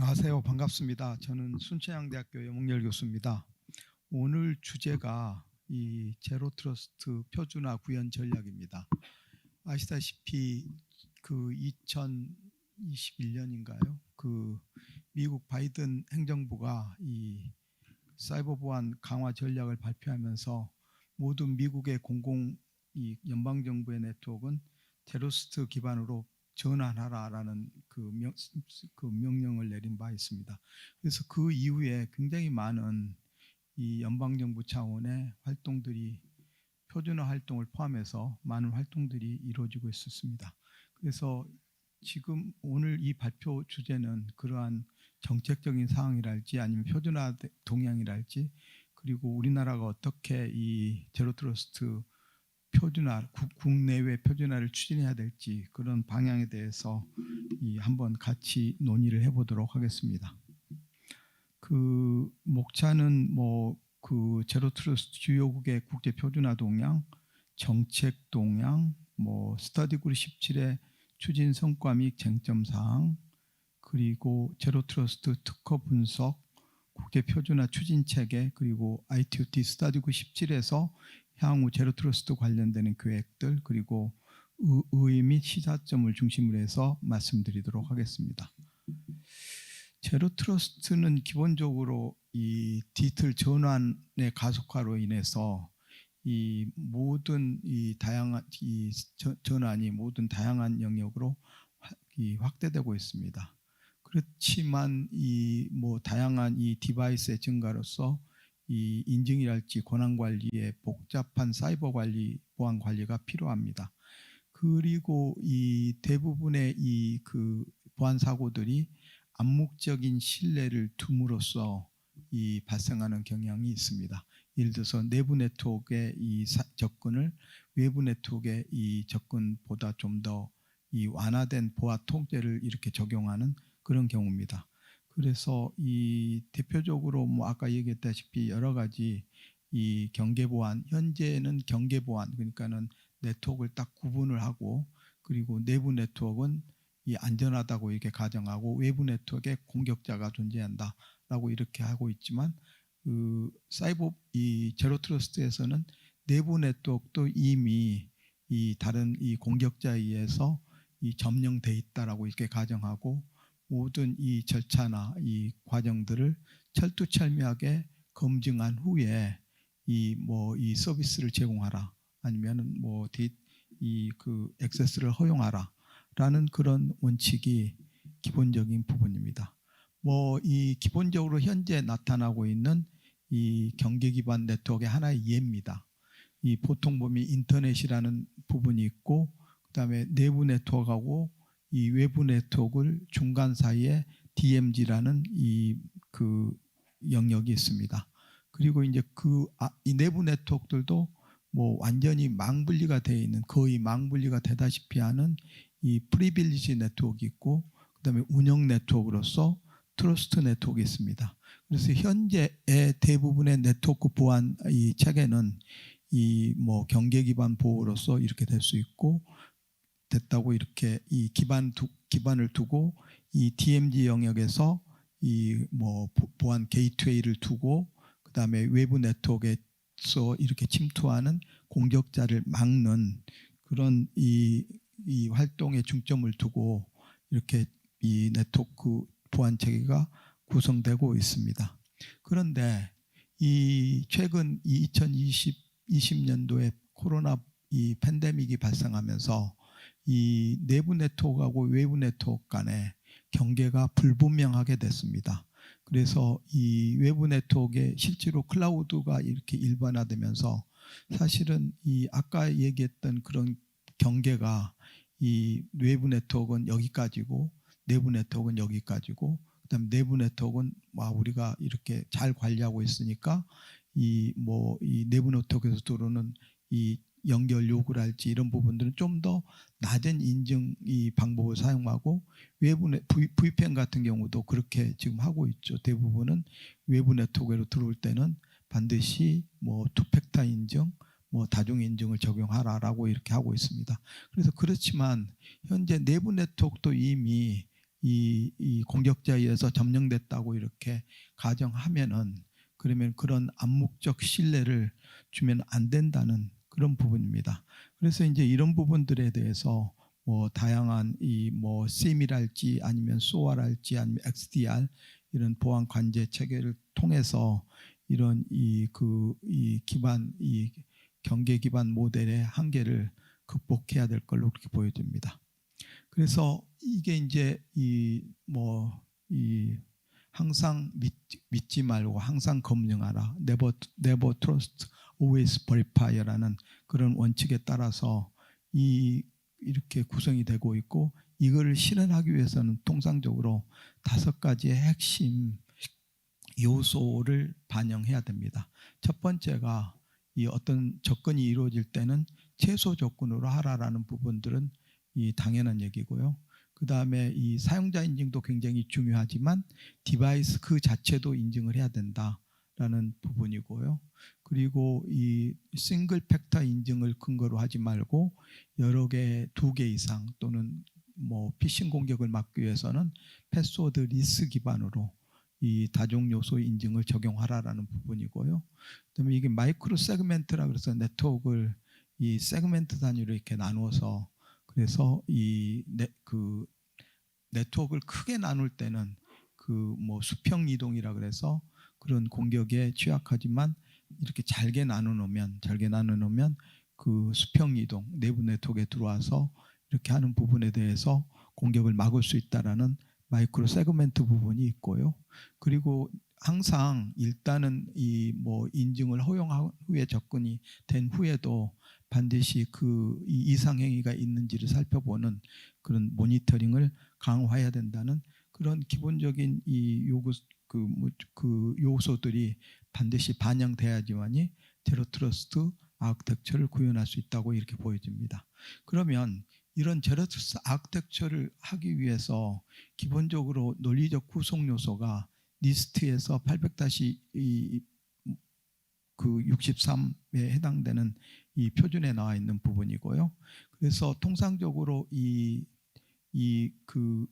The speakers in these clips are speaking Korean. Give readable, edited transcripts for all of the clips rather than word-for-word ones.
안녕하세요. 반갑습니다. 저는 순천향대학교 영웅열 교수입니다. 오늘 주제가 이 제로 트러스트 표준화 구현 전략입니다. 아시다시피 그 2021년인가요? 그 미국 바이든 행정부가 이 사이버 보안 강화 전략을 발표하면서 모든 미국의 이 연방 정부의 네트워크는 제로트러스트 기반으로 전환하라라는 그 명령을 내린 바 있습니다. 그래서 그 이후에 굉장히 많은 이 연방 정부 차원의 활동들이 표준화 활동을 포함해서 많은 활동들이 이루어지고 있었습니다. 그래서 지금 오늘 이 발표 주제는 그러한 정책적인 사항이랄지 아니면 표준화 동향이랄지 그리고 우리나라가 어떻게 이 제로 트러스트 표준화, 국내외 표준화를 추진해야 될지 그런 방향에 대해서 한번 같이 논의를 해보도록 하겠습니다. 그 목차는 그 제로 트러스트 주요국의 국제 표준화 동향, 정책 동향, 스터디 그룹 17의 추진 성과 및 쟁점 사항, 그리고 제로 트러스트 특허 분석, 국제 표준화 추진 체계, 그리고 ITOT 스터디 그룹 17에서 향후 제로 트러스트 관련되는 계획들, 그리고 의의 및 시사점을 중심으로 해서 말씀드리도록 하겠습니다. 제로 트러스트는 기본적으로 이 디지털 전환의 가속화로 인해서 이 모든 이 다양한 이 전환이 모든 다양한 영역으로 확대되고 있습니다. 그렇지만 이 다양한 이 디바이스의 증가로서 이 인증이랄지 권한 관리의 복잡한 사이버 관리, 보안 관리가 필요합니다. 그리고 이 대부분의 이 그 보안 사고들이 암묵적인 신뢰를 둠으로써 이 발생하는 경향이 있습니다. 예를 들어서 내부 네트워크의 이 접근을 외부 네트워크의 이 접근보다 좀 더 이 완화된 보안 통제를 이렇게 적용하는 그런 경우입니다. 그래서 이 대표적으로 아까 얘기했다시피 여러 가지 이 경계 보안, 현재는 경계 보안, 그러니까는 네트워크를 딱 구분을 하고 그리고 내부 네트워크는 이 안전하다고 이렇게 가정하고 외부 네트워크에 공격자가 존재한다라고 이렇게 하고 있지만 그 사이버 이 제로 트러스트에서는 내부 네트워크도 이미 이 다른 이 공격자에 의해서 이 점령돼 있다라고 이렇게 가정하고 모든 이 절차나 이 과정들을 철두철미하게 검증한 후에 이 서비스를 제공하라 아니면은 이 그 액세스를 허용하라라는 그런 원칙이 기본적인 부분입니다. 이 기본적으로 현재 나타나고 있는 이 경계 기반 네트워크의 하나의 예입니다. 이 보통 보면 인터넷이라는 부분이 있고 그다음에 내부 네트워크하고 이 외부 네트워크를 중간 사이에 DMZ라는 이 그 영역이 있습니다. 그리고 이제 이 내부 네트워크들도 완전히 망분리가 되어 있는 거의 망분리가 되다시피 하는 이 프리빌리지 네트워크 있고 그다음에 운영 네트워크로서 트러스트 네트워크 있습니다. 그래서 현재의 대부분의 네트워크 보안 이 체계는 이 경계 기반 보호로서 이렇게 될 수 있고 됐다고 이렇게 이 기반을 두고 이 DMZ 영역에서 이 보안 게이트웨이를 두고 그다음에 외부 네트워크에서 이렇게 침투하는 공격자를 막는 그런 이 활동에 중점을 두고 이렇게 이 네트워크 보안 체계가 구성되고 있습니다. 그런데 이 최근 2020년도에 코로나 이 팬데믹이 발생하면서 이 내부 네트워크하고 외부 네트워크 간의 경계가 불분명하게 됐습니다. 그래서 이 외부 네트워크에 실제로 클라우드가 이렇게 일반화되면서 사실은 이 아까 얘기했던 그런 경계가 이 외부 네트워크는 여기까지고 내부 네트워크는 여기까지고 그다음 내부 네트워크는 우리가 이렇게 잘 관리하고 있으니까 이 내부 네트워크에서 들어오는 이 연결 요구랄지 이런 부분들은 좀 더 낮은 인증 이 방법을 사용하고 외부 VPN 같은 경우도 그렇게 지금 하고 있죠. 대부분은 외부 네트워크로 들어올 때는 반드시 투팩터 인증, 다중 인증을 적용하라라고 이렇게 하고 있습니다. 그래서 그렇지만 현재 내부 네트워크도 이미 이 공격자에 의해서 점령됐다고 이렇게 가정하면은 그러면 그런 암묵적 신뢰를 주면 안 된다는 그런 부분입니다. 그래서 이제 이런 부분들에 대해서 뭐 다양한 이 뭐 SIEM이랄지 아니면 SOA랄지 아니면 XDR 이런 보안 관제 체계를 통해서 이런 이 기반 이 경계 기반 모델의 한계를 극복해야 될 걸로 그렇게 보여집니다. 그래서 이게 이제 이 항상 믿지 말고 항상 검증하라. Never trust, always verify라는 그런 원칙에 따라서 이렇게 구성이 되고 있고 이거를 실현하기 위해서는 통상적으로 5가지의 핵심 요소를 반영해야 됩니다. 첫 번째가 이 어떤 접근이 이루어질 때는 최소 조건으로 하라라는 부분들은 이 당연한 얘기고요. 그 다음에 이 사용자 인증도 굉장히 중요하지만 디바이스 그 자체도 인증을 해야 된다라는 부분이고요. 그리고 이 싱글 팩터 인증을 근거로 하지 말고 여러 개, 2개 이상 또는 뭐 피싱 공격을 막기 위해서는 패스워드 리스 기반으로 이 다종 요소 인증을 적용하라라는 부분이고요. 그다음에 이게 마이크로 세그멘트라 그래서 네트워크를 이 세그멘트 단위로 이렇게 나누어서 그래서 그 네트워크를 크게 나눌 때는 그 뭐 수평 이동이라 그래서 그런 공격에 취약하지만 이렇게 잘게 나눠놓으면 그 수평 이동 내부 네트워크에 들어와서 이렇게 하는 부분에 대해서 공격을 막을 수 있다라는 마이크로 세그멘트 부분이 있고요. 그리고 항상 일단은 이 뭐 인증을 허용한 후에 접근이 된 후에도 반드시 그 이상 행위가 있는지를 살펴보는 그런 모니터링을 강화해야 된다는 그런 기본적인 이 그 요소들이 반드시 반영돼야지만이 제로 트러스트 아키텍처를 구현할 수 있다고 이렇게 보여집니다. 그러면 이런 제로 트러스트 아키텍처를 하기 위해서 기본적으로 논리적 구성 요소가 니스트에서 800-63에 해당되는 이 표준에 나와 있는 부분이고요. 그래서 통상적으로 그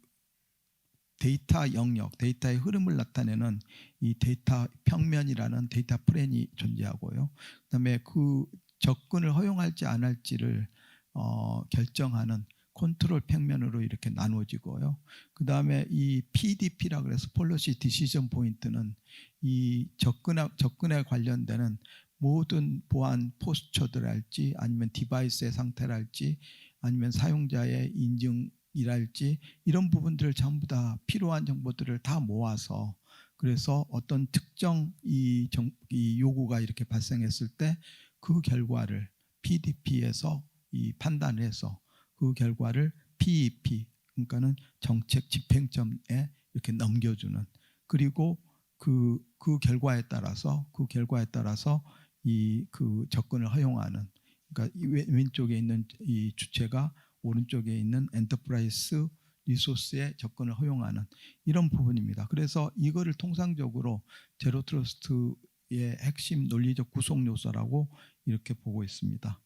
데이터 영역, 데이터의 흐름을 나타내는 이 데이터 평면이라는 데이터 프레임이 존재하고요. 그다음에 그 접근을 허용할지 안 할지를 결정하는 컨트롤 평면으로 이렇게 나누어지고요. 그다음에 이 PDP라 그래서 폴리시 디시전 포인트는 이 접근에 관련되는 모든 보안 포스처들할지 아니면 디바이스의 상태랄지 아니면 사용자의 인증이랄지 이런 부분들을 전부 다 필요한 정보들을 다 모아서 그래서 어떤 특정 이 요구가 이렇게 발생했을 때 그 결과를 PDP에서 이 판단해서 그 결과를 PEP 그러니까는 정책 집행점에 이렇게 넘겨주는 그리고 그 결과에 따라서 이 그 접근을 허용하는 그러니까 왼쪽에 있는 이 주체가 오른쪽에 있는 엔터프라이즈 리소스에 접근을 허용하는 이런 부분입니다. 그래서 이거를 통상적으로 제로 트러스트의 핵심 논리적 구성 요소라고 이렇게 보고 있습니다.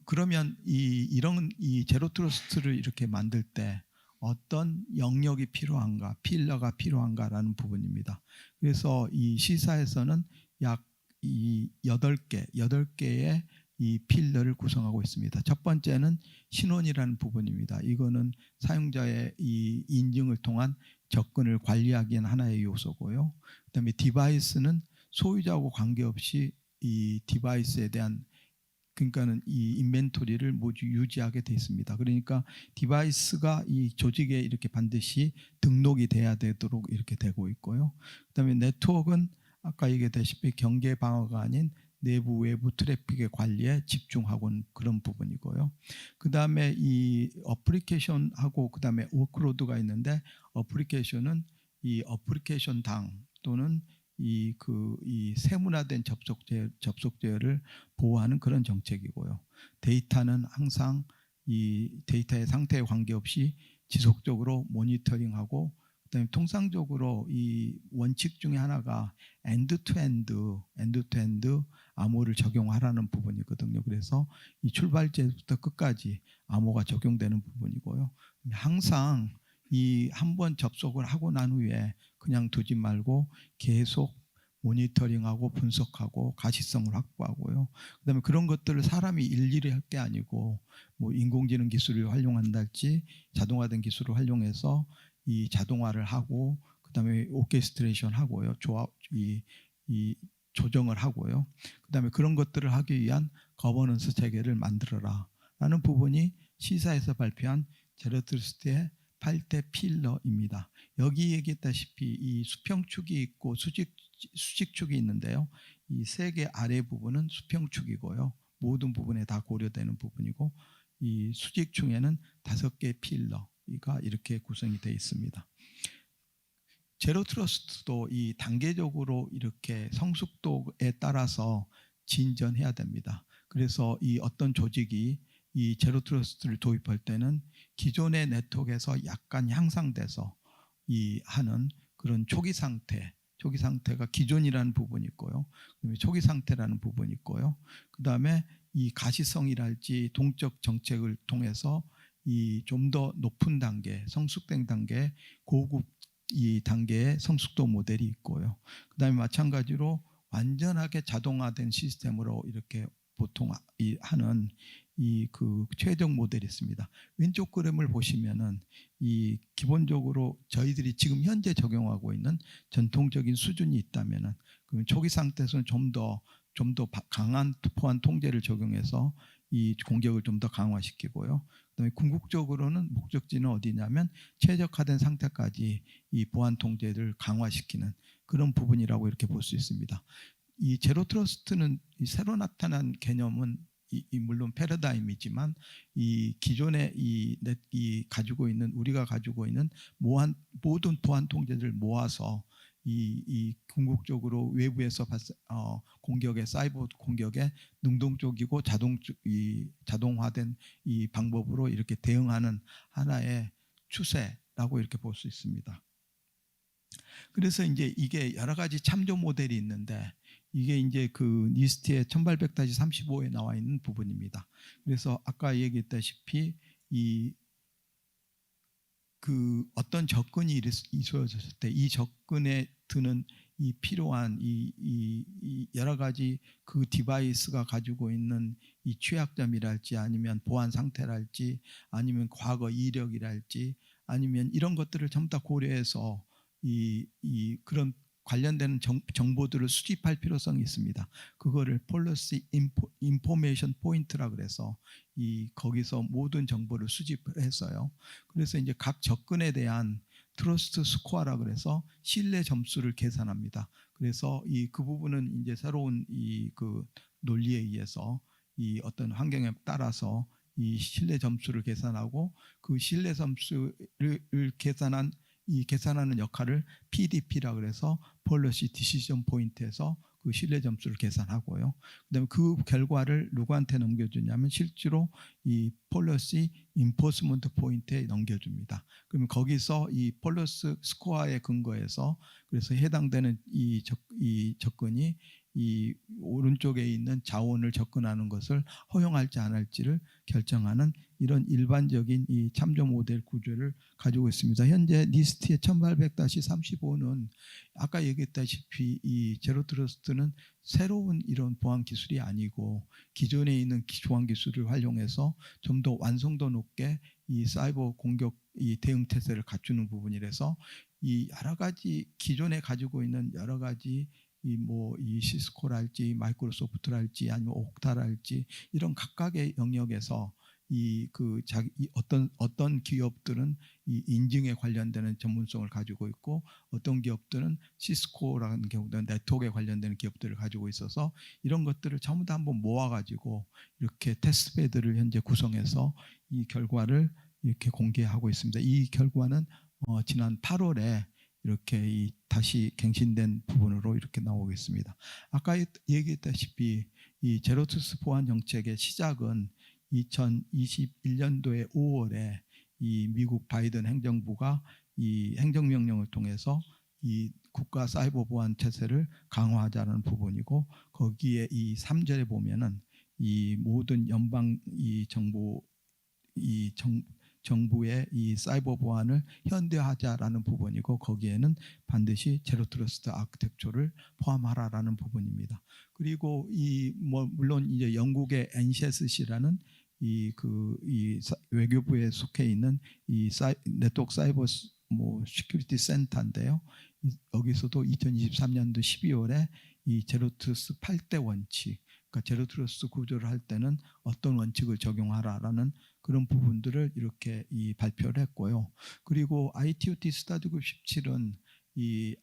그러면 이런 제로 트러스트를 이렇게 만들 때 어떤 영역이 필요한가, 필러가 필요한가라는 부분입니다. 그래서 이 시사에서는 약 8개의 이 필러를 구성하고 있습니다. 첫 번째는 신원이라는 부분입니다. 이거는 사용자의 이 인증을 통한 접근을 관리하기 위한 하나의 요소고요. 그다음에 디바이스는 소유자하고 관계없이 이 디바이스에 대한 그러니까는 이 인벤토리를 모두 유지하게 돼 있습니다. 그러니까 디바이스가 이 조직에 이렇게 반드시 등록이 돼야 되도록 이렇게 되고 있고요. 그다음에 네트워크는 아까 얘기했다시피 경계 방어가 아닌 내부 외부 트래픽의 관리에 집중하고는 그런 부분이고요. 그다음에 이 어플리케이션하고 그다음에 워크로드가 있는데 어플리케이션은 이 어플리케이션당 또는 이 세문화된 접속 제어를 보호하는 그런 정책이고요. 데이터는 항상 이 데이터의 상태에 관계없이 지속적으로 모니터링하고 그다음에 통상적으로 이 원칙 중에 하나가 엔드 투엔드 암호를 적용하라는 부분이거든요. 그래서 이 출발제부터 끝까지 암호가 적용되는 부분이고요. 항상 이 한 번 접속을 하고 난 후에 그냥 두지 말고 계속 모니터링하고 분석하고 가시성을 확보하고요. 그다음에 그런 것들을 사람이 일일이 할 게 아니고 뭐 인공지능 기술을 활용한달지 자동화된 기술을 활용해서 이 자동화를 하고 그다음에 오케스트레이션 하고요. 조합 이 조정을 하고요. 그다음에 그런 것들을 하기 위한 거버넌스 체계를 만들어라라는 부분이 시사에서 발표한 제로트러스트의 8대 필러입니다. 여기 얘기했다시피 이 수평축이 있고 수직축이 있는데요. 이 세 개 아래 부분은 수평축이고요. 모든 부분에 다 고려되는 부분이고 이 수직축에는 5개 필러가 이렇게 구성이 되어 있습니다. 제로 트러스트도 이 단계적으로 이렇게 성숙도에 따라서 진전해야 됩니다. 그래서 이 어떤 조직이 이 제로 트러스트를 도입할 때는 기존의 네트워크에서 약간 향상돼서 이 하는 그런 초기 상태가 기존이라는 부분이 있고요. 그다음에 초기 상태라는 부분이 있고요. 그다음에 이 가시성이랄지 동적 정책을 통해서 이 좀 더 높은 단계, 성숙된 단계, 고급 이 단계의 성숙도 모델이 있고요. 그다음에 마찬가지로 완전하게 자동화된 시스템으로 이렇게 보통 하는 이 그 최종 모델이 있습니다. 왼쪽 그림을 보시면은 이 기본적으로 저희들이 지금 현재 적용하고 있는 전통적인 수준이 있다면은 그럼 초기 상태에서는 좀 더 강한 보안 통제를 적용해서 이 공격을 좀 더 강화시키고요. 그다음에 궁극적으로는 목적지는 어디냐면 최적화된 상태까지 이 보안 통제를 강화시키는 그런 부분이라고 이렇게 볼 수 있습니다. 이 제로 트러스트는 이 새로 나타난 개념은 물론 패러다임이지만 이 기존의 우리가 가지고 있는 모든 보안 통제를 모아서 이 궁극적으로 외부에서 공격의 사이버 공격에 능동적이고 자동화된 이 방법으로 이렇게 대응하는 하나의 추세라고 이렇게 볼 수 있습니다. 그래서 이제 이게 여러 가지 참조 모델이 있는데 이게 이제 그 니스트의 1800-35에 나와 있는 부분입니다. 그래서 아까 얘기했다시피 그 어떤 접근이 이루어졌을 때 이 접근에 드는 이 필요한 이 여러 가지 그 디바이스가 가지고 있는 이 취약점이랄지 아니면 보안 상태랄지 아니면 과거 이력이랄지 아니면 이런 것들을 전부 다 고려해서 그런 관련되는 정보들을 수집할 필요성이 있습니다. 그거를 폴리시 인포메이션 포인트라 그래서 거기서 모든 정보를 수집했어요. 그래서 이제 각 접근에 대한 트러스트 스코어라 그래서 신뢰 점수를 계산합니다. 그래서 그 부분은 이제 새로운 그 논리에 의해서 이 어떤 환경에 따라서 이 신뢰 점수를 계산하고 그 신뢰 점수를 계산하는 역할을 PDP라 그래서 Policy Decision Point에서 그 신뢰 점수를 계산하고요. 그다음에 그 결과를 누구한테 넘겨주냐면 실제로 이 Policy Enforcement Point에 넘겨줍니다. 그러면 거기서 이 Policy 스코어에 근거해서 그래서 해당되는 이 접근이 이 오른쪽에 있는 자원을 접근하는 것을 허용할지 안 할지를 결정하는 이런 일반적인 이 참조 모델 구조를 가지고 있습니다. 현재 니스트의 1800-35는 아까 얘기했다시피 이 제로 트러스트는 새로운 이런 보안 기술이 아니고 기존에 있는 보안 기술을 활용해서 좀 더 완성도 높게 이 사이버 공격 이 대응 태세를 갖추는 부분이라서 이 여러 가지 기존에 가지고 있는 여러 가지 이 시스코랄지 마이크로소프트랄지 아니면 옥타랄지 이런 각각의 영역에서 어떤 기업들은 이 인증에 관련되는 전문성을 가지고 있고 어떤 기업들은 시스코라는 경우는 네트워크에 관련되는 기업들을 가지고 있어서 이런 것들을 전부 다 한번 모아가지고 이렇게 테스트베드를 현재 구성해서 이 결과를 이렇게 공개하고 있습니다. 이 결과는 지난 8월에 이렇게 다시 갱신된 부분으로 이렇게 나오고 있습니다. 아까 얘기했다시피 이 제로트러스트 보안 정책의 시작은 2021년도에 5월에 이 미국 바이든 행정부가 이 행정명령을 통해서 이 국가 사이버 보안 체제를 강화하자는 부분이고, 거기에 이 3절에 보면은 이 모든 연방 이 정부의 이 사이버 보안을 현대화하자라는 부분이고, 거기에는 반드시 제로 트러스트 아키텍처를 포함하라라는 부분입니다. 그리고 이 물론 이제 영국의 NCSC라는 이 외교부에 속해 있는 이 네트워크 사이버 시큐리티 센터인데요. 여기서도 2023년도 12월에 이 제로 트러스트 8대 원칙, 그러니까 제로 트러스트 구조를 할 때는 어떤 원칙을 적용하라라는 그런 부분들을 이렇게 발표를 했고요. 그리고 ITOT 스타디그룹 17은 이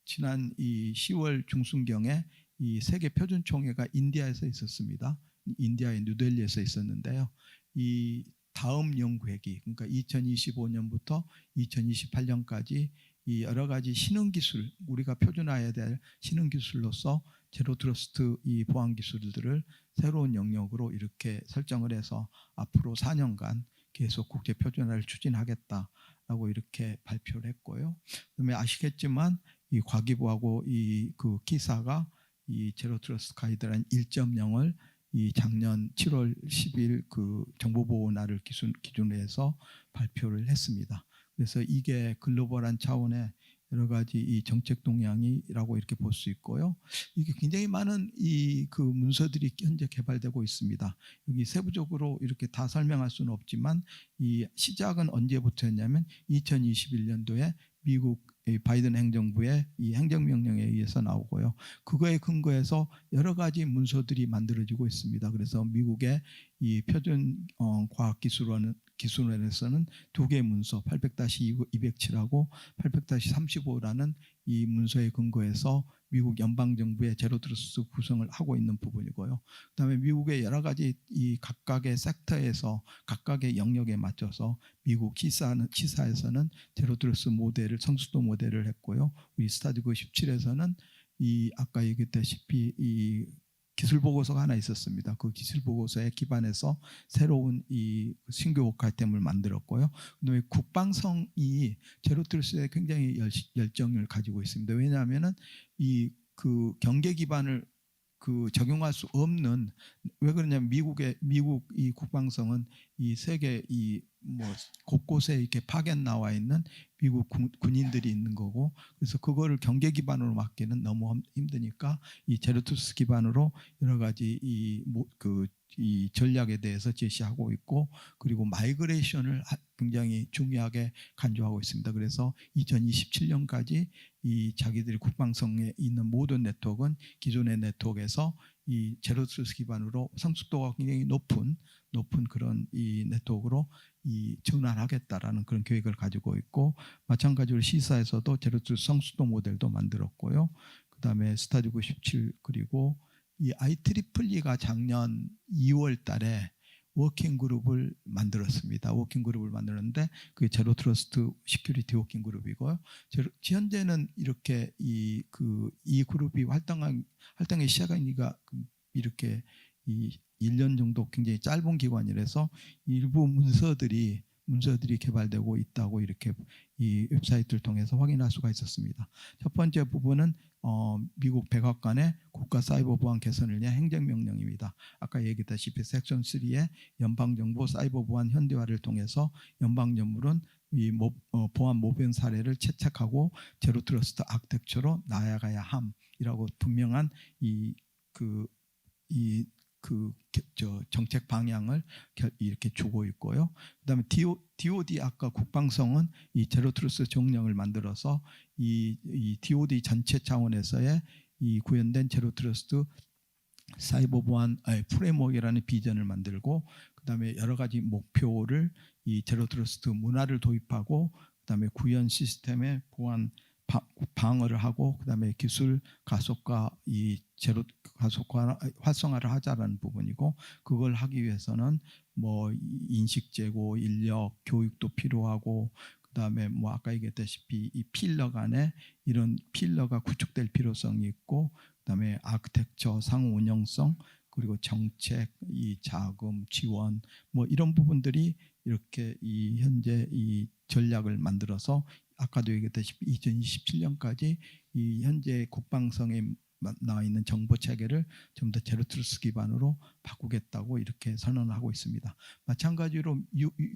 지난 이 10월 중순경에 이 세계 표준 총회가 인디아에서 있었습니다. 인디아의 뉴델리에서 있었는데요. 이 다음 연구회기, 그러니까 2025년부터 2028년까지 이 여러 가지 신흥 기술, 우리가 표준화해야 될 신흥 기술로서 제로 트러스트 이 보안 기술들을 새로운 영역으로 이렇게 설정을 해서 앞으로 4년간 계속 국제 표준화를 추진하겠다라고 이렇게 발표를 했고요. 그다음에 아시겠지만 이 과기부하고 이 그 기사가 이 제로 트러스트 가이드라인 1.0을 이 작년 7월 10일 그 정보보호 날을 기준으로 해서 발표를 했습니다. 그래서 이게 글로벌한 차원의 여러 가지 이 정책 동향이라고 이렇게 볼 수 있고요. 이게 굉장히 많은 이 그 문서들이 현재 개발되고 있습니다. 여기 세부적으로 이렇게 다 설명할 수는 없지만 이 시작은 언제부터였냐면 2021년도에 미국 바이든 행정부의 이 행정명령에 의해서 나오고요. 그거에 근거해서 여러 가지 문서들이 만들어지고 있습니다. 그래서 미국의 이 표준 과학기술원에서는 두 개의 문서 800-207하고 800-35라는 이 문서에 근거해서 미국 연방정부의 제로 트러스트 구성을 하고 있는 부분이고요. 그다음에 미국의 여러 가지 이 각각의 섹터에서 각각의 영역에 맞춰서 미국 시사에서는 제로 트러스트 모델을 성숙도 모델을 했고요. 우리 스타디그 17에서는 이 아까 얘기했다시피 이 기술 보고서가 하나 있었습니다. 그 기술 보고서에 기반해서 새로운 이 신규 워크아이템을 만들었고요. 그다음에 국방성이 제로 트러스트에 굉장히 열정을 가지고 있습니다. 왜냐하면은 이 그 경계 기반을 그 적용할 수 없는, 왜 그러냐면 미국 이 국방성은 이 세계 이 곳곳에 이렇게 파견 나와 있는 미국 군인들이 있는 거고, 그래서 그거를 경계 기반으로 막기는 너무 힘드니까 이 제로 트러스트 기반으로 여러 가지 이 전략에 대해서 제시하고 있고, 그리고 마이그레이션을 굉장히 중요하게 간주하고 있습니다. 그래서 2027년까지 이 자기들이 국방성에 있는 모든 네트워크는 기존의 네트워크에서 이 제로 트러스트 기반으로 성숙도가 굉장히 높은 그런 이 네트워크로 이 전환하겠다라는 그런 계획을 가지고 있고, 마찬가지로 시사에서도 제로 트러스트 성숙도 모델도 만들었고요. 그다음에 스타디그 17 그리고 이 IEEE가 작년 2월 달에 워킹 그룹을 만들었습니다. 워킹 그룹을 만들었는데 그게 제로 트러스트 시큐리티 워킹 그룹이고요. 현재는 이렇게 이 그룹이 활동의 시작하기가 이렇게 이 1년 정도 굉장히 짧은 기관이라서 일부 문서들이 개발되고 있다고 이렇게 이 웹사이트를 통해서 확인할 수가 있었습니다. 첫 번째 부분은 미국 백악관의 국가 사이버 보안 개선을 위한 행정명령입니다. 아까 얘기했다시피 섹션 3의 연방정부 사이버 보안 현대화를 통해서 연방정부는 이 보안 모병 사례를 채택하고 제로 트러스트 아키텍처로 나아가야 함이라고 분명한 정책 방향을 이렇게 주고 있고요. 그다음에 DoD 아까 국방성은 이 제로 트러스트 정령을 만들어서 이 DoD 전체 차원에서의 이 구현된 제로 트러스트 사이버 보안 프레임워크라는 비전을 만들고, 그다음에 여러 가지 목표를 이 제로 트러스트 문화를 도입하고, 그다음에 구현 시스템의 보안 방어를 하고, 그다음에 기술 가속과 이 제로 가속화 활성화를 하자라는 부분이고, 그걸 하기 위해서는 인식 제고, 인력, 교육도 필요하고, 그다음에 아까 얘기했다시피 이 필러 간에 이런 필러가 구축될 필요성이 있고, 그다음에 아키텍처 상호 운영성, 그리고 정책, 이 자금 지원 이런 부분들이 이렇게 이 현재 이 전략을 만들어서 아까도 얘기했다시피 2027년까지 이 현재 국방성에 나와 있는 정보 체계를 좀 더 제로트루스 기반으로 바꾸겠다고 이렇게 선언을 하고 있습니다. 마찬가지로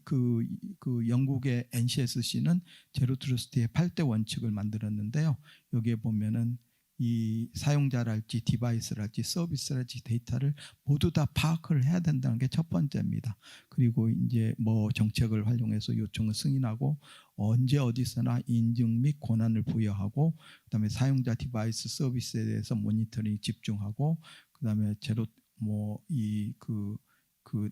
그 영국의 NCSC는 제로트루스트의 8대 원칙을 만들었는데요. 여기에 보면은 이 사용자랄지 디바이스랄지 서비스랄지 데이터를 모두 다 파악을 해야 된다는 게 첫 번째입니다. 그리고 이제 뭐 정책을 활용해서 요청을 승인하고 언제 어디서나 인증 및 권한을 부여하고 그다음에 사용자 디바이스 서비스에 대해서 모니터링 집중하고 그다음에 제로 뭐 이 그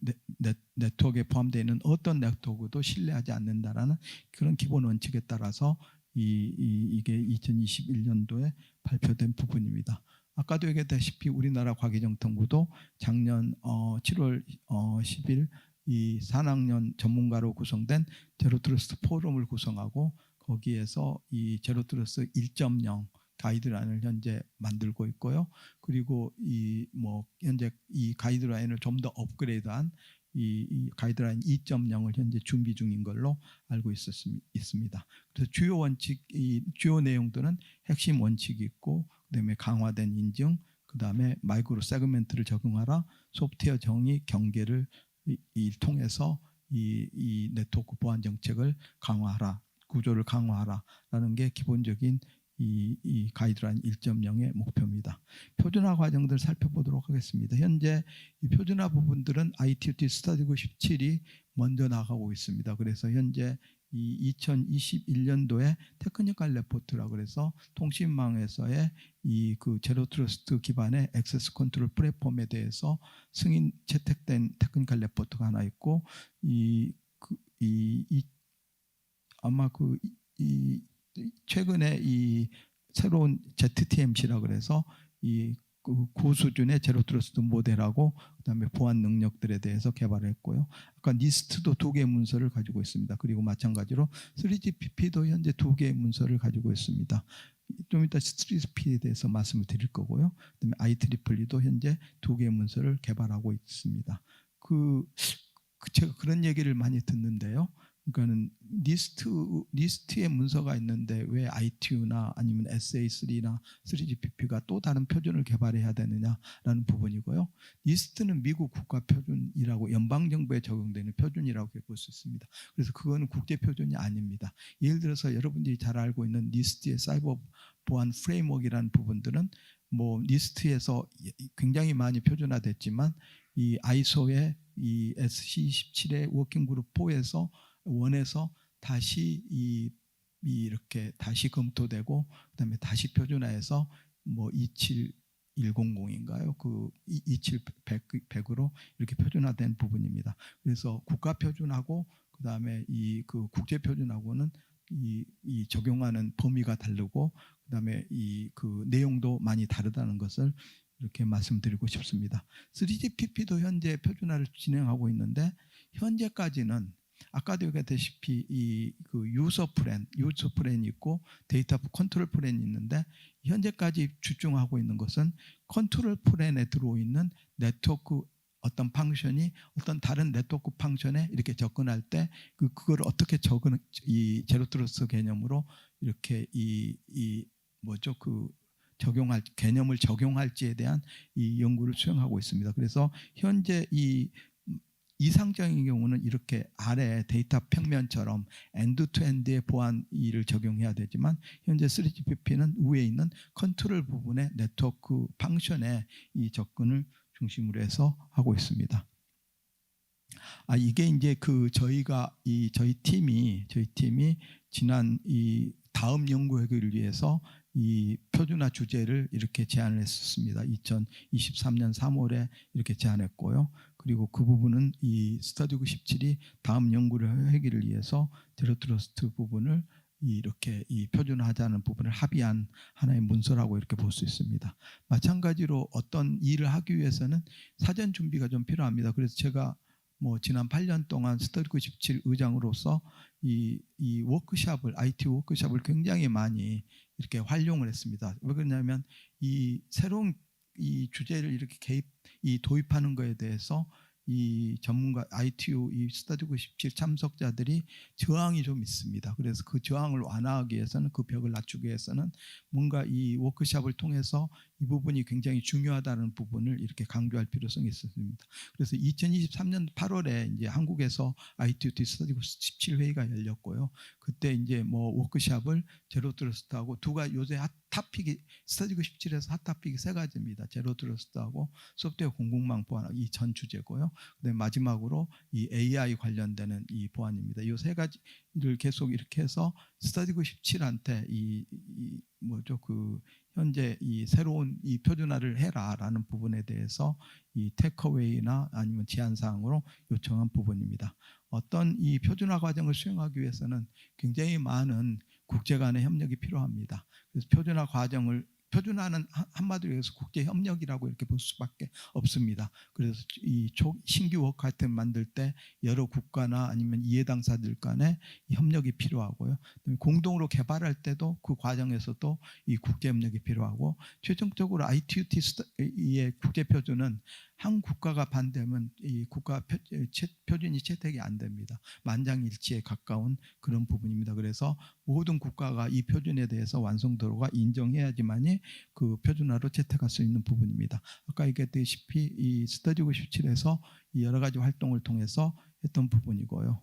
네트워크에 포함되어 있는 어떤 네트워크도 신뢰하지 않는다라는 그런 기본 원칙에 따라서 이게 2021년도에 발표된 부분입니다. 아까도 얘기했다시피 우리나라 과기정통부도 작년 7월 10일 이 산학년 전문가로 구성된 제로트러스트 포럼을 구성하고 거기에서 이 제로트러스트 1.0 가이드라인을 현재 만들고 있고요. 그리고 이 뭐 현재 이 가이드라인을 좀 더 업그레이드한 이 가이드라인 2.0을 현재 준비 중인 걸로 알고 있습니다. 그래서 주요 원칙, 이 주요 내용들은 핵심 원칙이 있고, 그다음에 강화된 인증, 그다음에 마이크로 세그멘트를 적용하라, 소프트웨어 정의 경계를 통해서 이 네트워크 보안 정책을 강화하라, 구조를 강화하라라는 게 기본적인 이 가이드라인 1.0의 목표입니다. 표준화 과정들 살펴보도록 하겠습니다. 현재 이 표준화 부분들은 ITOT 스터디고 17이 먼저 나가고 있습니다. 그래서 현재 이 2021년도에 테크니컬 레포트라고 그래서 통신망에서의 이 그 제로 트러스트 기반의 액세스 컨트롤 플랫폼에 대해서 승인 채택된 테크니컬 레포트가 하나 있고 아마 최근에 이 새로운 ZTMC라 그래서 이 고수준의 제로 트러스트 모델하고 그다음에 보안 능력들에 대해서 개발했고요. 아까 니스트도 2개의 문서를 가지고 있습니다. 그리고 마찬가지로 3GPP도 현재 2개의 문서를 가지고 있습니다. 좀 이따 3GPP에 대해서 말씀을 드릴 거고요. 그다음에 IEEE도 현재 2개의 문서를 개발하고 있습니다. 제가 그런 얘기를 많이 듣는데요. 그러니까는 니스트의 문서가 있는데 왜 ITU나 아니면 SA3나 3GPP가 또 다른 표준을 개발해야 되느냐라는 부분이고요. 니스트는 미국 국가 표준이라고 연방 정부에 적용되는 표준이라고 볼 수 있습니다. 그래서 그거는 국제 표준이 아닙니다. 예를 들어서 여러분들이 잘 알고 있는 니스트의 사이버 보안 프레임워크이라는 부분들은 뭐 니스트에서 굉장히 많이 표준화됐지만 이 아이소의 이 SC27의 워킹그룹 4에서 원에서 다시 이렇게 다시 검토되고 그다음에 다시 표준화해서 뭐 27100인가요? 그 27100으로 이렇게 표준화된 부분입니다. 그래서 국가 표준하고 그다음에 그 국제 표준하고는 이 적용하는 범위가 다르고 그다음에 그 내용도 많이 다르다는 것을 이렇게 말씀드리고 싶습니다. 3GPP도 현재 표준화를 진행하고 있는데 현재까지는 아까도 얘기했다시피 그 유저 플랜이 있고 데이터 컨트롤 플랜이 있는데 현재까지 집중하고 있는 것은 컨트롤 플랜에 들어있는 네트워크 어떤 펑션이 어떤 다른 네트워크 펑션에 이렇게 접근할 때 그걸 어떻게 이 제로 트러스트 개념으로 이렇게 개념을 적용할지에 대한 이 연구를 수행하고 있습니다. 그래서 현재 이상적인 경우는 이렇게 아래 데이터 평면처럼 엔드투엔드의 보안 를 적용해야 되지만 현재 3GPP는 위에 있는 컨트롤 부분의 네트워크 펑션에 이 접근을 중심으로 해서 하고 있습니다. 이게 이제 저희 팀이 지난 이 다음 연구회의를 위해서 이 표준화 주제를 이렇게 제안을 했었습니다. 2023년 3월에 이렇게 제안했고요. 그리고 그 부분은 이 스터디고 17이 다음 연구회의를 위해서 제로 트러스트 부분을 이렇게 표준화하자는 부분을 합의한 하나의 문서라고 이렇게 볼 수 있습니다. 마찬가지로 어떤 일을 하기 위해서는 사전 준비가 좀 필요합니다. 그래서 제가 뭐 지난 8년 동안 스터디고 17 의장으로서 이 워크숍을 IT 워크숍을 굉장히 많이 이렇게 활용을 했습니다. 왜 그러냐면 이 새로운 이 주제를 이렇게 도입하는 거에 대해서 이 전문가 ITU 이 스터디 97 참석자들이 저항이 좀 있습니다. 그래서 그 저항을 완화하기 위해서는 그 벽을 낮추기 위해서는 뭔가 이 워크숍을 통해서 이 부분이 굉장히 중요하다는 부분을 이렇게 강조할 필요성이 있습니다. 그래서 2023년 8월에 이제 한국에서 ITU 스터디 97 회의가 열렸고요. 그때 이제 뭐 워크숍을 제로 트러스트하고 두가 요새 핫 타픽이 스터디 97에서 핫 타픽이 세 가지입니다. 제로 트러스트하고 소프트웨어 공공망 보안 이 전 주제고요. 그다음에 마지막으로 이 AI 관련되는 이 보안입니다. 이 세 가지를 계속 이렇게 해서 스터디 97한테 이 뭐죠 그 현재 이 새로운 이 표준화를 해라라는 부분에 대해서 이 테이크어웨이나 아니면 제안 사항으로 요청한 부분입니다. 어떤 이 표준화 과정을 수행하기 위해서는 굉장히 많은 국제 간의 협력이 필요합니다. 그래서 표준화는 한마디로 해서 국제 협력이라고 이렇게 볼 수밖에 없습니다. 그래서 이 신규 워크 아이템 만들 때 여러 국가나 아니면 이해 당사들 간의 협력이 필요하고요. 공동으로 개발할 때도 그 과정에서도 이 국제 협력이 필요하고 최종적으로 ITUT의 국제 표준은 한 국가가 반대하면 이 국가 표준이 채택이 안 됩니다. 만장일치에 가까운 그런 부분입니다. 그래서 모든 국가가 이 표준에 대해서 완성도가 인정해야지만이 그 표준화로 채택할 수 있는 부분입니다. 아까 얘기했다시피 이 스터디 97에서 여러 가지 활동을 통해서 했던 부분이고요.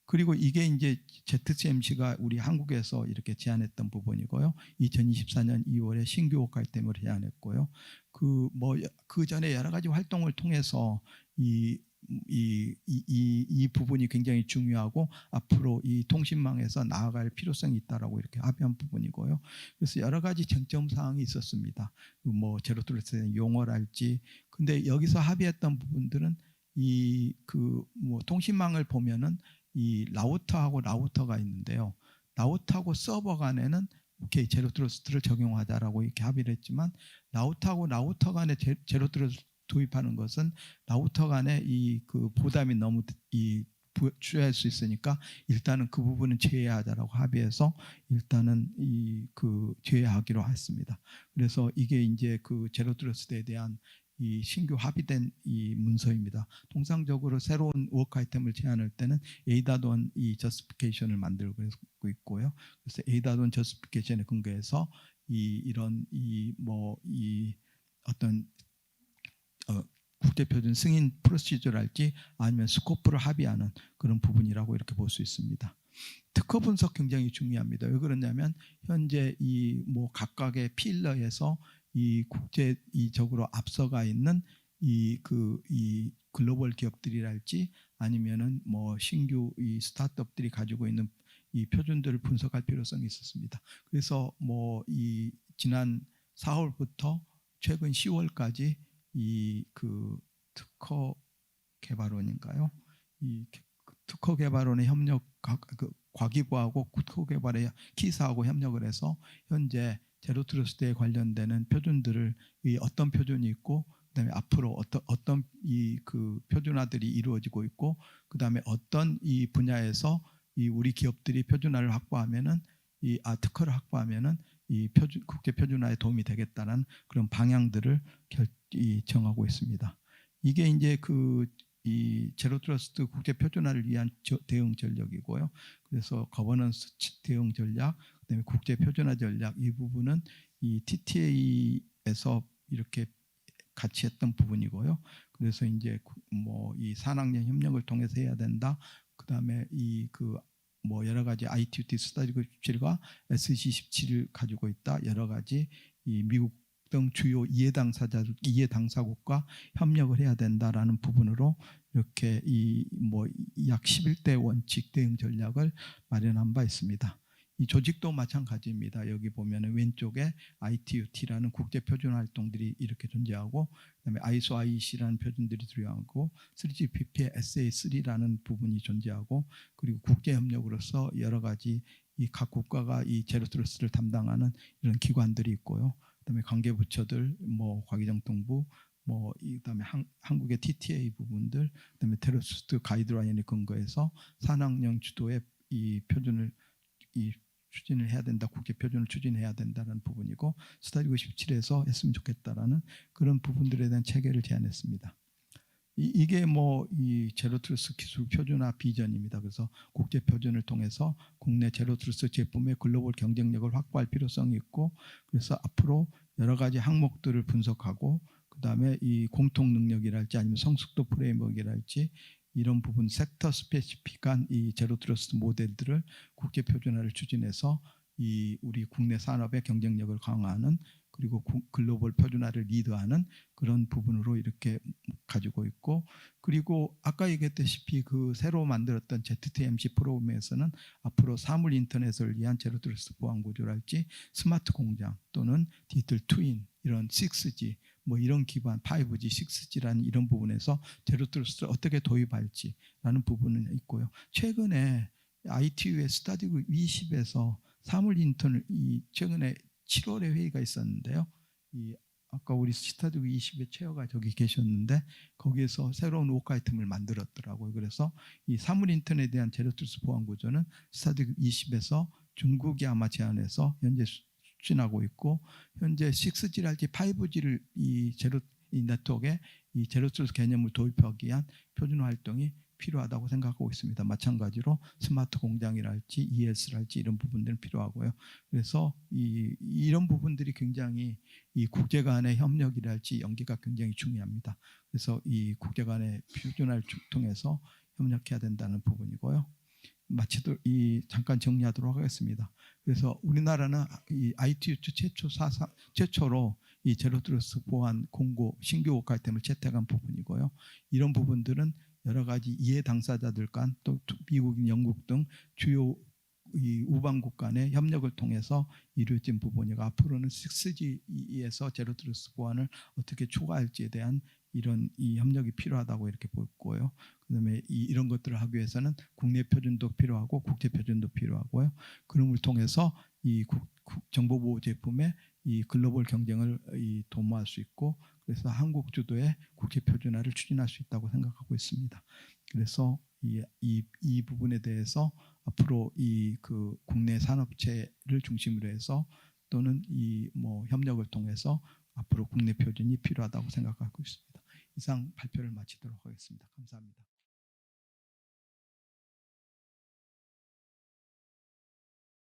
그리고 이게 이제 ZCMC가 우리 한국에서 이렇게 제안했던 부분이고요. 2024년 2월에 신규 워크 아이템을 제안했고요. 그 전에 여러 가지 활동을 통해서 이 부분이 굉장히 중요하고 앞으로 이 통신망에서 나아갈 필요성이 있다라고 이렇게 합의한 부분이고요. 그래서 여러 가지 쟁점 사항이 있었습니다. 뭐 제로 트러스트의 용어랄지, 근데 여기서 합의했던 부분들은 뭐 통신망을 보면은 이 라우터하고 라우터가 있는데요. 라우터하고 서버 간에는 오케이 제로 트러스트를 적용하자라고 이렇게 합의를 했지만 라우터하고 라우터 간에 제로 트러스트 도입하는 것은 라우터 간에 그 부담이 너무 추해할 수 있으니까 일단은 그 부분은 제외하자라고 합의해서 일단은 제외하기로 했습니다. 그래서 이게 이제 그 제로 트러스트에 대한 이 신규 합의된 이 문서입니다. 통상적으로 새로운 워크 아이템을 제안할 때는 에이다돈 이 저스피케이션을 만들고 있고요. 그래서 에이다돈 저스피케이션에 근거해서 이런 어떤 국제표준 승인 프로시저랄지 아니면 스코프를 합의하는 그런 부분이라고 이렇게 볼 수 있습니다. 특허 분석 굉장히 중요합니다. 왜 그러냐면 현재 각각의 필러에서 이 국제적으로 앞서가 있는 이 글로벌 기업들이랄지 아니면은 신규 이 스타트업들이 가지고 있는 이 표준들을 분석할 필요성이 있었습니다. 그래서 이 지난 4월부터 최근 10월까지 특허 개발원인가요? 이 특허 개발원의 협력 과기부하고 특허 개발의 키사하고 협력을 해서 현재 제로 트러스트에 관련되는 표준들을 어떤 표준이 있고 그다음에 앞으로 어떤 표준화들이 이루어지고 있고 그다음에 어떤 이 분야에서 우리 기업들이 표준화를 확보하면은 특허를 확보하면은 국제 표준화에 도움이 되겠다는 그런 방향들을 정하고 있습니다. 이게 이제 이 제로 트러스트 국제 표준화를 위한 대응 전략이고요. 그래서 거버넌스 대응 전략, 그다음에 국제 표준화 전략 이 부분은 이 TTA에서 이렇게 같이 했던 부분이고요. 그래서 이제 이 산학년 협력을 통해서 해야 된다. 그다음에 여러 가지 ITUT 스터디 97과 SC17을 가지고 있다. 여러 가지 미국 등 주요 이해 당사국과 협력을 해야 된다라는 부분으로 이렇게 약 11대 원칙 대응 전략을 마련한 바 있습니다. 이 조직도 마찬가지입니다. 여기 보면은 왼쪽에 ITUT라는 국제 표준 활동들이 이렇게 존재하고, 그다음에 ISO IEC라는 표준들이 들어가고, 3GPP SA3라는 부분이 존재하고, 그리고 국제 협력으로서 여러 가지 각 국가가 이 제로 트러스트를 담당하는 이런 기관들이 있고요. 그다음에 관계부처들, 과기정통부, 그다음에 한국의 TTA 부분들, 그다음에 테러리스트 가이드라인에 근거해서 산학령 주도의 이 표준을 추진을 해야 된다, 국제 표준을 추진해야 된다는 부분이고, 스터디 97에서 했으면 좋겠다라는 그런 부분들에 대한 체계를 제안했습니다. 이게 뭐 이 제로트러스 기술 표준화 비전입니다. 그래서 국제 표준을 통해서 국내 제로트러스 제품의 글로벌 경쟁력을 확보할 필요성이 있고, 그래서 앞으로 여러 가지 항목들을 분석하고, 그다음에 이 공통 능력이랄지 아니면 성숙도 프레임워크이랄지 이런 부분 섹터 스페시픽한 이 제로트러스트 모델들을 국제 표준화를 추진해서 이 우리 국내 산업의 경쟁력을 강화하는, 그리고 글로벌 표준화를 리드하는 그런 부분으로 이렇게 가지고 있고, 그리고 아까 얘기했다시피 그 새로 만들었던 ZTMC 프로그램에서는 앞으로 사물 인터넷을 위한 제로트러스트 보안 구조랄지 스마트 공장 또는 디지털 트윈 이런 6G 뭐 이런 기반 5G, 6G라는 이런 부분에서 제로트러스트를 어떻게 도입할지라는 부분은 있고요. 최근에 ITU의 스타디그 20에서 사물 인터넷 최근에 7월에 회의가 있었는데요. 이 아까 우리 스타디그 20의 체어가 저기 계셨는데 거기에서 새로운 워크 아이템을 만들었더라고요. 그래서 이 사물 인터넷에 대한 제로트러스트 보안 구조는 스타디그 20에서 중국이 아마 제안해서 현재 추진하고 있고, 현재 6G랄지 5G를 이 네트워크에 이 제로트러스트 개념을 도입하기 위한 표준화 활동이 필요하다고 생각하고 있습니다. 마찬가지로 스마트 공장이랄지 ES랄지 이런 부분들은 필요하고요. 그래서 이런 부분들이 굉장히 이 국제 간의 협력이랄지 연계가 굉장히 중요합니다. 그래서 이 국제 간의 표준화를 통해서 협력해야 된다는 부분이고요. 잠깐 정리하도록 하겠습니다. 그래서 우리나라는 이 ITU 최초로 이 제로트러스트 보안 공고 신규 워크 아이템을 채택한 부분이고요. 이런 부분들은 여러 가지 이해 당사자들 간 또 미국, 영국 등 주요 이 우방국 간의 협력을 통해서 이루어진 부분이고, 앞으로는 6G에서 제로트러스트 보안을 어떻게 추가할지에 대한 이런 이 협력이 필요하다고 이렇게 보고요. 그다음에 이런 것들을 하기 위해서는 국내 표준도 필요하고 국제 표준도 필요하고요. 그럼을 통해서 이 정보보호 제품의 이 글로벌 경쟁을 도모할 수 있고, 그래서 한국 주도의 국제 표준화를 추진할 수 있다고 생각하고 있습니다. 그래서 이 부분에 대해서 앞으로 이 그 국내 산업체를 중심으로 해서 또는 이 뭐 협력을 통해서 앞으로 국내 표준이 필요하다고 생각하고 있습니다. 이상 발표를 마치도록 하겠습니다. 감사합니다.